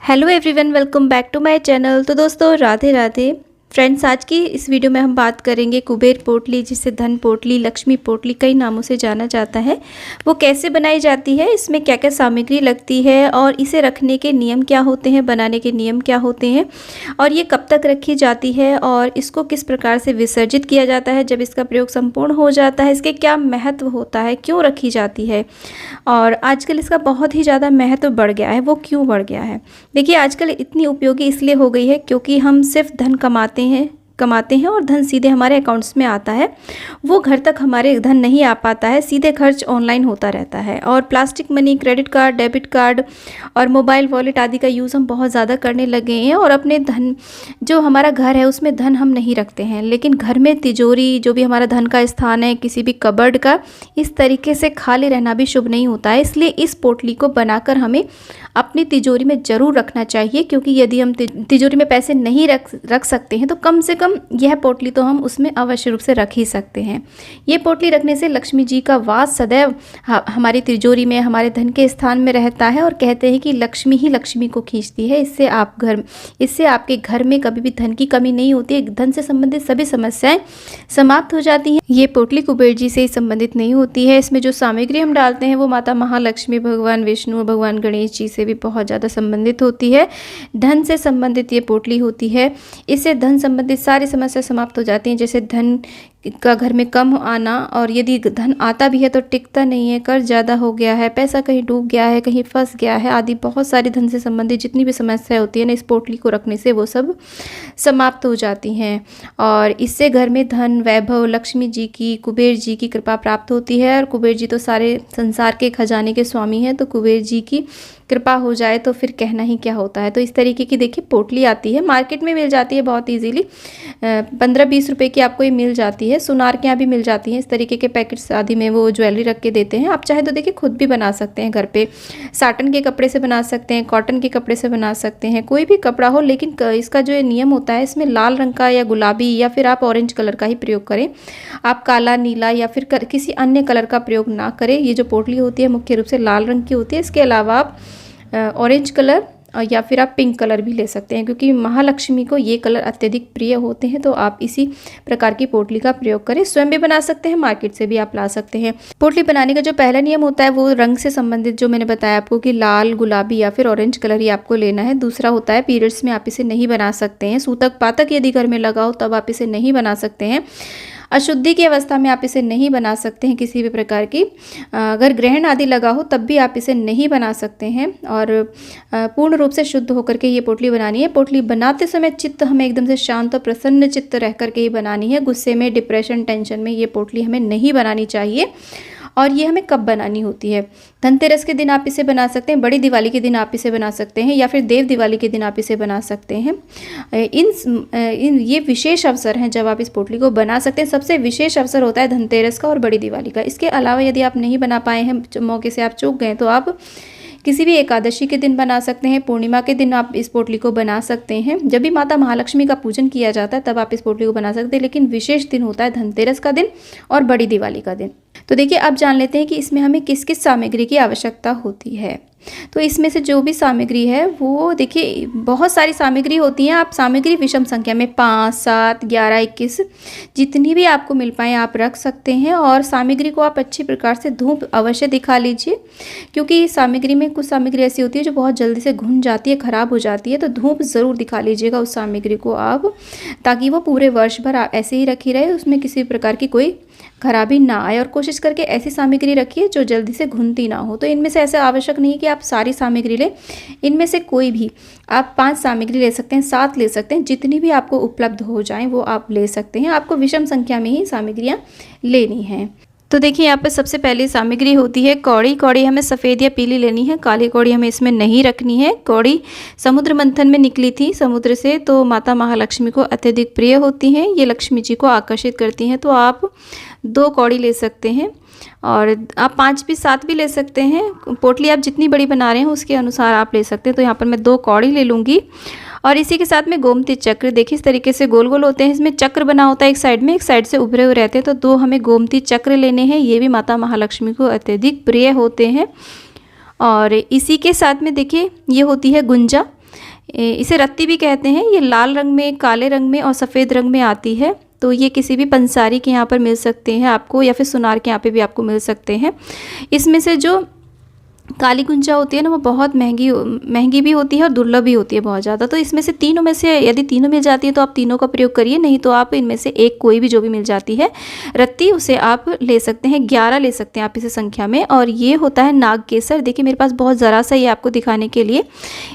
Hello everyone, welcome back to my channel. तो दोस्तों Radhe Radhe friends, आज की इस वीडियो में हम बात करेंगे कुबेर पोटली, जिसे धन पोटली, लक्ष्मी पोटली कई नामों से जाना जाता है। वो कैसे बनाई जाती है, इसमें क्या क्या सामग्री लगती है और इसे रखने के नियम क्या होते हैं, बनाने के नियम क्या होते हैं और ये कब तक रखी जाती है और इसको किस प्रकार से विसर्जित किया जाता है जब इसका प्रयोग संपूर्ण हो जाता है, इसके क्या महत्व होता है, क्यों रखी जाती है और आजकल इसका बहुत ही ज़्यादा महत्व बढ़ गया है। वो क्यों बढ़ गया है? देखिए, आजकल इतनी उपयोगी इसलिए हो गई है क्योंकि हम सिर्फ धन कमाते हैं और धन सीधे हमारे अकाउंट्स में आता है। वो घर तक हमारे धन नहीं आ पाता है, सीधे खर्च ऑनलाइन होता रहता है और plastic money, credit card, debit card और मोबाइल वॉलेट आदि का यूज़ हम बहुत ज़्यादा करने लगे हैं और अपने धन, जो हमारा घर है उसमें धन हम नहीं रखते हैं। लेकिन घर में तिजोरी, जो भी हमारा धन का स्थान है, किसी भी कबर्ड का, इस तरीके से खाली रहना भी शुभ नहीं होता है। इसलिए इस पोटली को बनाकर हमें अपनी तिजोरी में ज़रूर रखना चाहिए, क्योंकि यदि हम तिजोरी में पैसे नहीं रख सकते हैं तो कम से कम यह पोटली तो हम उसमें अवश्य रूप से रख ही सकते हैं। ये पोटली रखने से लक्ष्मी जी का वास सदैव हमारी तिजोरी में, हमारे धन के स्थान में रहता है और कहते हैं कि लक्ष्मी ही लक्ष्मी को खींचती है। इससे आपके घर में कभी भी धन की कमी नहीं होती है। धन से संबंधित सभी समस्याएं समाप्त हो जाती हैं। ये पोटली कुबेर जी से ही संबंधित नहीं होती है। इसमें जो सामग्री हम डालते हैं वो माता महालक्ष्मी, भगवान विष्णु, भगवान गणेश जी से भी बहुत ज़्यादा संबंधित होती है। धन से संबंधित ये पोटली होती है। इससे धन संबंधित सारी समस्या समाप्त हो जाती हैं, जैसे धन का घर में कम आना, और यदि धन आता भी है तो टिकता नहीं है, कर्ज ज़्यादा हो गया है, पैसा कहीं डूब गया है, कहीं फंस गया है आदि बहुत सारी धन से संबंधित जितनी भी समस्याएं होती है ना, इस पोटली को रखने से वो सब समाप्त हो जाती हैं और इससे घर में धन, वैभव, लक्ष्मी जी की, कुबेर जी की कृपा प्राप्त होती है। और कुबेर जी तो सारे संसार के खजाने के स्वामी हैं, तो कुबेर जी की कृपा हो जाए तो फिर कहना ही क्या होता है। तो इस तरीके की देखिए पोटली आती है, मार्केट में मिल जाती है बहुत ईजीली, 15-20 रुपए की आपको ये मिल जाती है। सुनार के यहाँ भी मिल जाती हैं इस तरीके के पैकेट्स आदि में, वो ज्वेलरी रख के देते हैं। आप चाहे तो देखिए खुद भी बना सकते हैं घर पे, साटन के कपड़े से बना सकते हैं, कॉटन के कपड़े से बना सकते हैं, कोई भी कपड़ा हो। लेकिन इसका जो नियम होता है, इसमें लाल रंग का या गुलाबी या फिर आप ऑरेंज कलर का ही प्रयोग करें। आप काला, नीला या फिर किसी अन्य कलर का प्रयोग ना करें। ये जो पोटली होती है मुख्य रूप से लाल रंग की होती है। इसके अलावा आप ऑरेंज कलर या फिर आप पिंक कलर भी ले सकते हैं, क्योंकि महालक्ष्मी को ये कलर अत्यधिक प्रिय होते हैं। तो आप इसी प्रकार की पोटली का प्रयोग करें। स्वयं भी बना सकते हैं, मार्केट से भी आप ला सकते हैं। पोटली बनाने का जो पहला नियम होता है वो रंग से संबंधित, जो मैंने बताया आपको कि लाल, गुलाबी या फिर ऑरेंज कलर ही आपको लेना है। दूसरा होता है पीरियड्स में आप इसे नहीं बना सकते हैं। सूतक पातक यदि घर में लगा हो तब आप इसे नहीं बना सकते हैं। अशुद्धि की अवस्था में आप इसे नहीं बना सकते हैं किसी भी प्रकार की। अगर ग्रहण आदि लगा हो तब भी आप इसे नहीं बना सकते हैं। और पूर्ण रूप से शुद्ध होकर के ये पोटली बनानी है। पोटली बनाते समय चित्त हमें एकदम से शांत और प्रसन्न चित्त रह करके ही बनानी है। गुस्से में, डिप्रेशन, टेंशन में ये पोटली हमें नहीं बनानी चाहिए। और ये हमें कब बनानी होती है? धनतेरस के दिन आप इसे बना सकते हैं, बड़ी दिवाली के दिन आप इसे बना सकते हैं, या फिर देव दिवाली के दिन आप इसे बना सकते हैं। ये विशेष अवसर हैं जब आप इस पोटली को बना सकते हैं। सबसे विशेष अवसर होता है धनतेरस का और बड़ी दिवाली का। इसके अलावा यदि आप नहीं बना पाए हैं, मौके से आप चूक गए, तो आप किसी भी एकादशी के दिन बना सकते हैं, पूर्णिमा के दिन आप इस पोटली को बना सकते हैं। जब भी माता महालक्ष्मी का पूजन किया जाता है तब आप इस पोटली को बना सकते हैं। लेकिन विशेष दिन होता है धनतेरस का दिन और बड़ी दिवाली का दिन। तो देखिए, अब जान लेते हैं कि इसमें हमें किस किस सामग्री की आवश्यकता होती है। तो इसमें से जो भी सामग्री है वो देखिए, बहुत सारी सामग्री होती हैं। आप सामग्री विषम संख्या में 5, 7, 11, 21 जितनी भी आपको मिल पाए आप रख सकते हैं। और सामग्री को आप अच्छी प्रकार से धूप अवश्य दिखा लीजिए, क्योंकि सामग्री में कुछ सामग्री ऐसी होती है जो बहुत जल्दी से घुन जाती है, ख़राब हो जाती है। तो धूप ज़रूर दिखा लीजिएगा उस सामग्री को आप, ताकि वो पूरे वर्ष भर ऐसे ही रखी रहे, उसमें किसी प्रकार की कोई खराबी ना आए। और कोशिश करके ऐसी सामग्री रखिए जो जल्दी से घुनती ना हो। तो इनमें से ऐसा आवश्यक नहीं कि आप सारी सामग्री लें, इनमें से कोई भी आप 5 सामग्री ले सकते हैं, 7 ले सकते हैं, जितनी भी आपको उपलब्ध हो जाएं वो आप ले सकते हैं। आपको विषम संख्या में ही सामग्रियाँ लेनी हैं। तो देखिए, यहाँ पे सबसे पहली सामग्री होती है कौड़ी। कौड़ी हमें सफ़ेद या पीली लेनी है, काली कौड़ी हमें इसमें नहीं रखनी है। कौड़ी समुद्र मंथन में निकली थी समुद्र से, तो माता महालक्ष्मी को अत्यधिक प्रिय होती हैं। ये लक्ष्मी जी को आकर्षित करती हैं। तो आप 2 कौड़ी ले सकते हैं और आप 5 भी 7 भी ले सकते हैं। पोटली आप जितनी बड़ी बना रहे हैं उसके अनुसार आप ले सकते हैं। तो यहाँ पर मैं 2 कौड़ी ले लूँगी। और इसी के साथ में गोमती चक्र, देखिए इस तरीके से गोल गोल होते हैं, इसमें चक्र बना होता है एक साइड में, एक साइड से उभरे हुए रहते हैं। तो 2 हमें गोमती चक्र लेने हैं। ये भी माता महालक्ष्मी को अत्यधिक प्रिय होते हैं। और इसी के साथ में देखिए ये होती है गुंजा। इसे रत्ती भी कहते हैं। ये लाल रंग में, काले रंग में और सफ़ेद रंग में आती है। तो ये किसी भी पंसारी के यहाँ पर मिल सकते हैं आपको, या फिर सुनार के यहाँ पे भी आपको मिल सकते हैं। इसमें से जो काली गुंजा होती है ना, वो बहुत महंगी भी होती है और दुर्लभ भी होती है बहुत ज़्यादा। तो इसमें से तीनों में से यदि तीनों मिल जाती है तो आप तीनों का प्रयोग करिए, नहीं तो आप इनमें से एक कोई भी जो भी मिल जाती है रत्ती, उसे आप ले सकते हैं। 11 ले सकते हैं आप इसे संख्या में। और ये होता है नाग केसर। देखिए मेरे पास बहुत ज़रा सा ये आपको दिखाने के लिए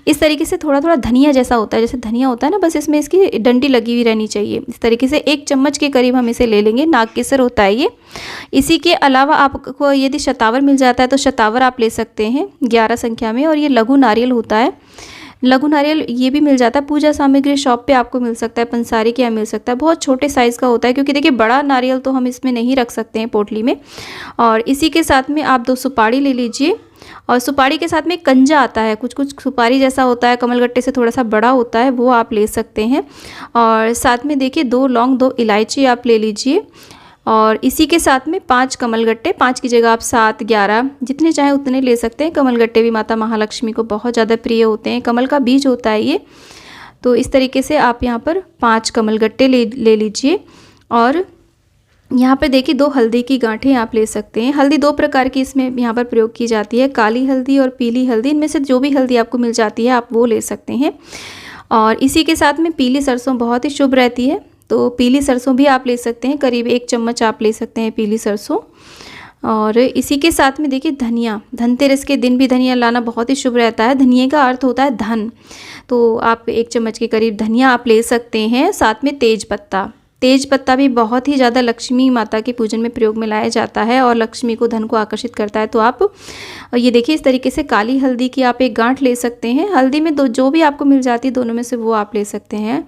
इस तरीके से थोड़ा थोड़ा धनिया जैसा होता है, जैसे धनिया होता है ना, बस इसमें इसकी डंडी लगी हुई रहनी चाहिए। इस तरीके से 1 चम्मच के करीब हम इसे ले लेंगे। नाग केसर होता है ये। इसी के अलावा आपको यदि शतावर मिल जाता है तो शतावर आप ले सकते हैं 11 संख्या में। और ये लघु नारियल होता है, लघु नारियल ये भी मिल जाता है पूजा सामग्री शॉप पे आपको मिल सकता है, पंसारी के यहाँ मिल सकता है। बहुत छोटे साइज़ का होता है, क्योंकि देखिए बड़ा नारियल तो हम इसमें नहीं रख सकते हैं पोटली में। और इसी के साथ में आप 2 सुपारी ले लीजिए। और सुपारी के साथ में कंजा आता है, कुछ कुछ सुपारी जैसा होता है, कमलगट्टे से थोड़ा सा बड़ा होता है, वो आप ले सकते हैं। और साथ में देखिए 2 लौंग, 2 इलायची आप ले लीजिए। और इसी के साथ में 5 कमलगट्टे, 5 की जगह आप 7, 11 जितने चाहे उतने ले सकते हैं। कमलगट्टे भी माता महालक्ष्मी को बहुत ज़्यादा प्रिय होते हैं, कमल का बीज होता है ये। तो इस तरीके से आप यहाँ पर 5 कमलगट्टे ले लीजिए। और यहाँ पर देखिए 2 हल्दी की गांठें आप ले सकते हैं। हल्दी 2 प्रकार की इसमें यहाँ पर प्रयोग की जाती है, काली हल्दी और पीली हल्दी। इनमें से जो भी हल्दी आपको मिल जाती है आप वो ले सकते हैं। और इसी के साथ में पीली सरसों बहुत ही शुभ रहती है, तो पीली सरसों भी आप ले सकते हैं, करीब 1 चम्मच आप ले सकते हैं पीली सरसों। और इसी के साथ में देखिए धनिया, धनतेरस के दिन भी धनिया लाना बहुत ही शुभ रहता है। धनिया का अर्थ होता है धन, तो आप 1 चम्मच के करीब धनिया आप ले सकते हैं। साथ में तेज पत्ता, तेज पत्ता भी बहुत ही ज़्यादा लक्ष्मी माता के पूजन में प्रयोग में लाया जाता है और लक्ष्मी को, धन को आकर्षित करता है। तो आप ये देखिए इस तरीके से काली हल्दी की आप 1 गांठ ले सकते हैं। हल्दी में जो भी आपको मिल जाती है दोनों में से वो आप ले सकते हैं।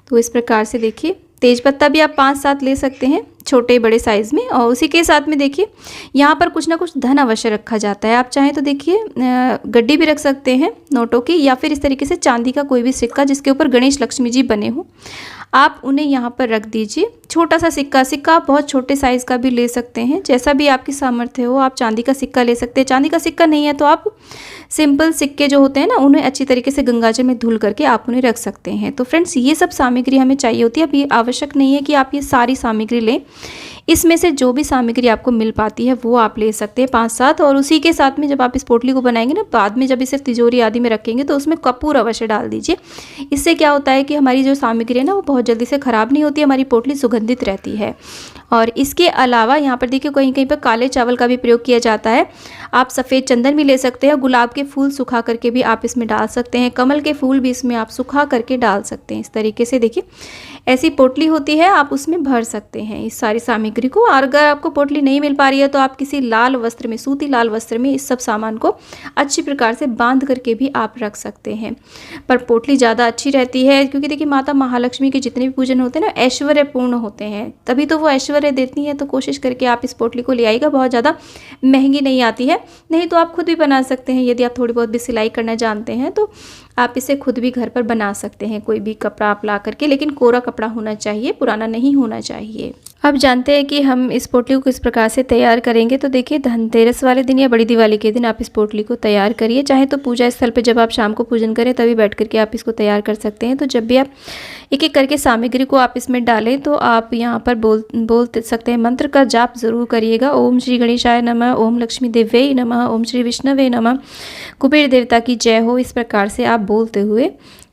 तो इस प्रकार से देखिए तेज़पत्ता भी आप 5-7 ले सकते हैं, छोटे बड़े साइज़ में। और उसी के साथ में देखिए यहाँ पर कुछ ना कुछ धन अवश्य रखा जाता है। आप चाहें तो देखिए गड्डी भी रख सकते हैं नोटों की, या फिर इस तरीके से चांदी का कोई भी सिक्का जिसके ऊपर गणेश लक्ष्मी जी बने हों, आप उन्हें यहाँ पर रख दीजिए। छोटा सा सिक्का आप बहुत छोटे साइज़ का भी ले सकते हैं, जैसा भी आपकी सामर्थ्य हो। आप चांदी का सिक्का ले सकते हैं, चांदी का सिक्का नहीं है तो आप सिंपल सिक्के जो होते हैं ना, उन्हें अच्छी तरीके से गंगाजल में धुल करके आप उन्हें रख सकते हैं। तो फ्रेंड्स ये सब सामग्री हमें चाहिए होती है। अब ये आवश्यक नहीं है कि आप ये सारी सामग्री लें, इसमें से जो भी सामग्री आपको मिल पाती है वो आप ले सकते हैं 5-7। और उसी के साथ में जब आप इस पोटली को बनाएंगे ना, बाद में जब इसे तिजोरी आदि में रखेंगे तो उसमें कपूर अवश्य डाल दीजिए। इससे क्या होता है कि हमारी जो सामग्री है ना वो बहुत जल्दी से ख़राब नहीं होती, हमारी पोटली सुगंधित रहती है। और इसके अलावा यहाँ पर देखिए कहीं कहीं पर काले चावल का भी प्रयोग किया जाता है। आप सफ़ेद चंदन भी ले सकते हैं, गुलाब के फूल सुखा करके भी आप इसमें डाल सकते हैं, कमल के फूल भी इसमें आप सुखा करके डाल सकते हैं। इस तरीके से देखिए ऐसी पोटली होती है, आप उसमें भर सकते हैं इस सारी सामग्री को। और अगर आपको पोटली नहीं मिल पा रही है तो आप किसी लाल वस्त्र में, सूती लाल वस्त्र में इस सब सामान को अच्छी प्रकार से बांध करके भी आप रख सकते हैं। पर पोटली ज़्यादा अच्छी रहती है, क्योंकि देखिए माता महालक्ष्मी के जितने भी पूजन होते हैं ना ऐश्वर्यपूर्ण होते हैं, तभी तो वो ऐश्वर्य देती हैं। तो कोशिश करके आप इस पोटली को ले आइएगा, बहुत ज़्यादा महंगी नहीं आती है। नहीं तो आप खुद भी बना सकते हैं, यदि आप थोड़ी बहुत भी सिलाई करना जानते हैं तो आप इसे खुद भी घर पर बना सकते हैं। कोई भी कपड़ा आप ला करके, लेकिन कोरा कपड़ा होना चाहिए, पुराना नहीं होना चाहिए। अब जानते हैं कि हम इस पोटली को किस प्रकार से तैयार करेंगे। तो देखिए धनतेरस वाले दिन या बड़ी दिवाली के दिन आप इस पोटली को तैयार करिए। चाहे तो पूजा स्थल पे जब आप शाम को पूजन करें तभी बैठ करके आप इसको तैयार कर सकते हैं। तो जब भी आप एक एक करके सामग्री को आप इसमें डालें तो आप यहाँ पर बोल सकते हैं, मंत्र का जाप जरूर करिएगा। ओम श्री गणेशाय नमः, ओम लक्ष्मी देव्यै नमः, ओम श्री विष्णवे नमः, कुबेर देवता की जय हो। इस प्रकार से आप बोलते हुए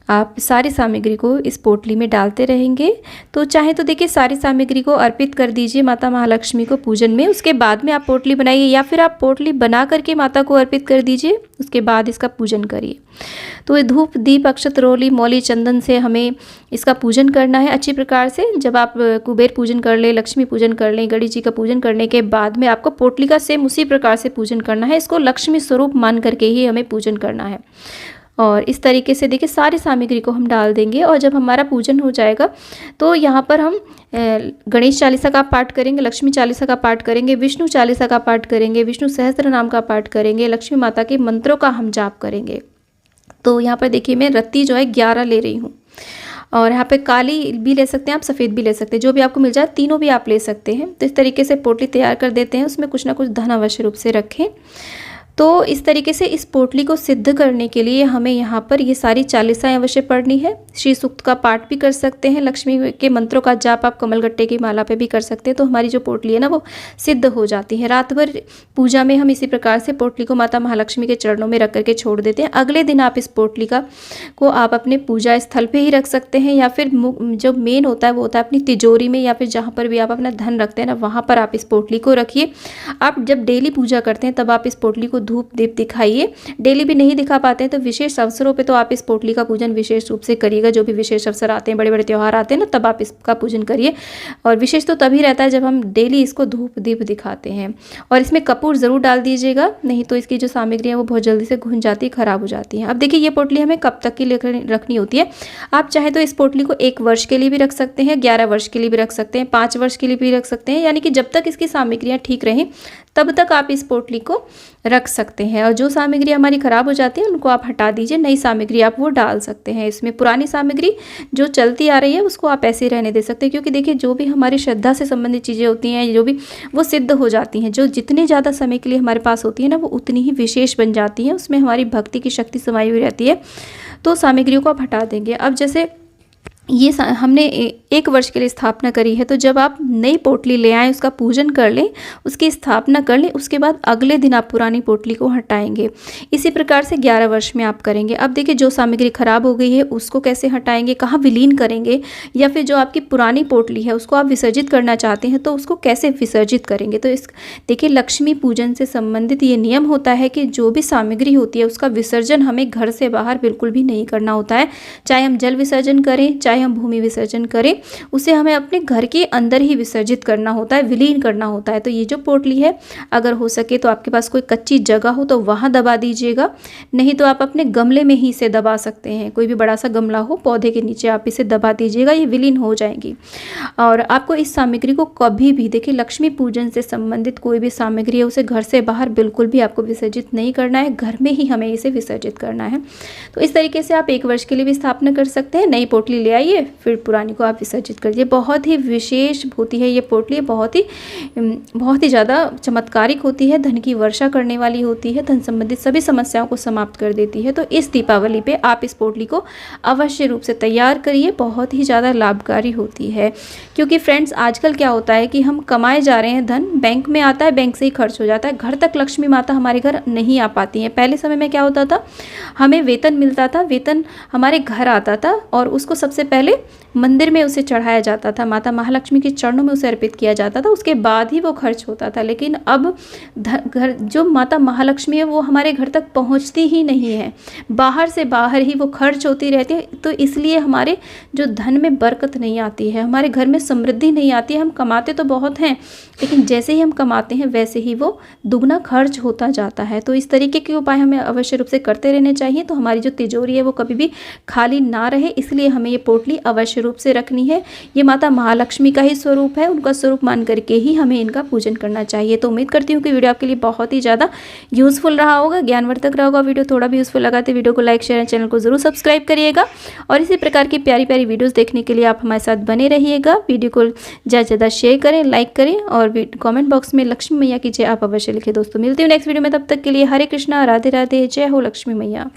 आप सारी सामग्री को इस पोटली में डालते रहेंगे। तो चाहे तो देखिए सारी सामग्री को अर्पित कर दीजिए माता महालक्ष्मी को पूजन में, उसके बाद में आप पोटली बनाइए, या फिर आप पोटली बना करके माता को अर्पित कर दीजिए, उसके बाद इसका पूजन करिए। तो ये धूप दीप अक्षत रोली मौली चंदन से हमें इसका पूजन करना है अच्छी प्रकार से। जब आप कुबेर पूजन कर लें, लक्ष्मी पूजन कर लें, गणेश जी का पूजन करने के बाद में आपको पोटली का सेम उसी प्रकार से पूजन करना है। इसको लक्ष्मी स्वरूप मान करके ही हमें पूजन करना है। और इस तरीके से देखिए सारी सामग्री को हम डाल देंगे। और जब हमारा पूजन हो जाएगा तो यहाँ पर हम गणेश चालीसा का पाठ करेंगे, लक्ष्मी चालीसा का पाठ करेंगे, विष्णु चालीसा का पाठ करेंगे, विष्णु सहस्त्र नाम का पाठ करेंगे, लक्ष्मी माता के मंत्रों का हम जाप करेंगे। तो यहाँ पर देखिए मैं रत्ती जो है 11 ले रही हूँ। और यहाँ पे काली भी ले सकते हैं आप, सफ़ेद भी ले सकते हैं, जो भी आपको मिल जाए तीनों भी आप ले सकते हैं। तो इस तरीके से पोटली तैयार कर देते हैं। उसमें कुछ ना कुछ धन अवश्य रूप से रखें। तो इस तरीके से इस पोटली को सिद्ध करने के लिए हमें यहाँ पर ये सारी चालीसाएँ अवश्य पढ़नी है। श्री सूक्त का पाठ भी कर सकते हैं, लक्ष्मी के मंत्रों का जाप आप कमलगट्टे की माला पे भी कर सकते हैं। तो हमारी जो पोटली है ना वो सिद्ध हो जाती है। रात भर पूजा में हम इसी प्रकार से पोटली को माता महालक्ष्मी के चरणों में रख करके छोड़ देते हैं। अगले दिन आप इस पोटली को आप अपने पूजा स्थल पे ही रख सकते हैं, या फिर जो मेन होता है वो होता है अपनी तिजोरी में, या फिर जहाँ पर भी आप अपना धन रखते हैं ना वहाँ पर आप इस पोटली को रखिए। आप जब डेली पूजा करते हैं तब आप इस पोटली को धूप दीप दिखाइए। डेली भी नहीं दिखा पाते हैं तो विशेष अवसरों पे तो आप इस पोटली का पूजन विशेष रूप से करिएगा। जो भी विशेष अवसर आते हैं, बड़े बड़े त्यौहार आते हैं ना, तब आप इसका पूजन करिए। और विशेष तो तभी रहता है जब हम डेली इसको धूप दीप दिखाते हैं। और इसमें कपूर ज़रूर डाल दीजिएगा, नहीं तो इसकी जो सामग्री है वो बहुत जल्दी से घुन जाती है, ख़राब हो जाती है। अब देखिए ये पोटली हमें कब तक की रखनी होती है। आप चाहे तो इस पोटली को 1 वर्ष के लिए भी रख सकते हैं, 11 वर्ष के लिए भी रख सकते हैं, 5 वर्ष के लिए भी रख सकते हैं, यानी कि जब तक इसकी सामग्रियाँ ठीक रहें तब तक आप इस पोटली को रख सकते हैं। और जो सामग्री हमारी ख़राब हो जाती है उनको आप हटा दीजिए, नई सामग्री आप वो डाल सकते हैं। इसमें पुरानी सामग्री जो चलती आ रही है उसको आप ऐसे ही रहने दे सकते हैं, क्योंकि देखिए जो भी हमारी श्रद्धा से संबंधित चीज़ें होती हैं, जो भी वो सिद्ध हो जाती हैं। जो जितने ज़्यादा समय के लिए हमारे पास होती है ना वो उतनी ही विशेष बन जाती हैं, उसमें हमारी भक्ति की शक्ति समाई हुई रहती है। तो सामग्रियों को आप हटा देंगे। अब जैसे ये हमने 1 वर्ष के लिए स्थापना करी है, तो जब आप नई पोटली ले आएँ, उसका पूजन कर लें, उसकी स्थापना कर लें, उसके बाद अगले दिन आप पुरानी पोटली को हटाएंगे। इसी प्रकार से 11 वर्ष में आप करेंगे। अब देखिए जो सामग्री खराब हो गई है उसको कैसे हटाएंगे, कहाँ विलीन करेंगे, या फिर जो आपकी पुरानी पोटली है उसको आप विसर्जित करना चाहते हैं तो उसको कैसे विसर्जित करेंगे। तो इस देखिए लक्ष्मी पूजन से संबंधित ये नियम होता है कि जो भी सामग्री होती है उसका विसर्जन हमें घर से बाहर बिल्कुल भी नहीं करना होता है। चाहे हम जल विसर्जन करें, चाहे हम भूमि विसर्जन करें, उसे हमें अपने घर के अंदर ही विसर्जित करना होता है, विलीन करना होता है। तो ये जो पोटली है, अगर हो सके तो आपके पास कोई कच्ची जगह हो तो वहाँ दबा दीजिएगा, नहीं तो आप अपने गमले में ही इसे दबा सकते हैं। कोई भी बड़ा सा गमला हो, पौधे के नीचे आप इसे दबा दीजिएगा, ये विलीन हो जाएंगी। और आपको इस सामग्री को कभी भी, देखिए लक्ष्मी पूजन से संबंधित कोई भी सामग्री है उसे घर से बाहर बिल्कुल भी आपको विसर्जित नहीं करना है, घर में ही हमें इसे विसर्जित करना है। तो इस तरीके से आप 1 वर्ष के लिए भी स्थापना कर सकते हैं। नई पोटली ले आइए, फिर पुरानी को आप विसर्जित करिए। बहुत ही विशेष होती है ये पोटली, बहुत ही ज़्यादा चमत्कारिक होती है, धन की वर्षा करने वाली होती है, धन संबंधित सभी समस्याओं को समाप्त कर देती है। तो इस दीपावली पे आप इस पोटली को अवश्य रूप से तैयार करिए, बहुत ही ज़्यादा लाभकारी होती है। क्योंकि फ्रेंड्स आजकल क्या होता है कि हम कमाए जा रहे हैं, धन बैंक में आता है, बैंक से ही खर्च हो जाता है, घर तक लक्ष्मी माता हमारे घर नहीं आ पाती हैं। पहले समय में क्या होता था, हमें वेतन मिलता था, वेतन हमारे घर आता था और उसको सबसे पहले मंदिर में उसे चढ़ाया जाता था, माता महालक्ष्मी के चरणों में उसे अर्पित किया जाता था, उसके बाद ही वो खर्च होता था। लेकिन अब घर जो माता महालक्ष्मी है वो हमारे घर तक पहुंचती ही नहीं है, बाहर से बाहर ही वो खर्च होती रहती है। तो इसलिए हमारे जो धन में बरकत नहीं आती है, हमारे घर में समृद्धि नहीं आती है। हम कमाते तो बहुत हैं, लेकिन जैसे ही हम कमाते हैं वैसे ही वो दुगना खर्च होता जाता है। तो इस तरीके के उपाय हमें अवश्य रूप से करते रहने चाहिए, तो हमारी जो तिजोरी है वो कभी भी खाली ना रहे। इसलिए हमें ये पोटली अवश्य रूप से रखनी है। ये माता महालक्ष्मी का ही स्वरूप है, उनका स्वरूप मान करके ही हमें इनका पूजन करना चाहिए। तो उम्मीद करती हूँ कि वीडियो आपके लिए बहुत ही ज़्यादा यूज़फुल रहा होगा, ज्ञानवर्धक रहा होगा। वीडियो थोड़ा भी यूज़फुल लगा तो वीडियो को लाइक शेयर, चैनल को जरूर सब्सक्राइब करिएगा। और इसी प्रकार की प्यारी प्यारी वीडियोज़ देखने के लिए आप हमारे साथ बने रहिएगा। वीडियो को ज़्यादा से ज़्यादा शेयर करें, लाइक करें और कॉमेंट बॉक्स में लक्ष्मी मैया की जय आप अवश्य लिखें। दोस्तों मिलती हूँ नेक्स्ट वीडियो में, तब तक के लिए हरे कृष्णा, राधे राधे, जय हो लक्ष्मी मैया।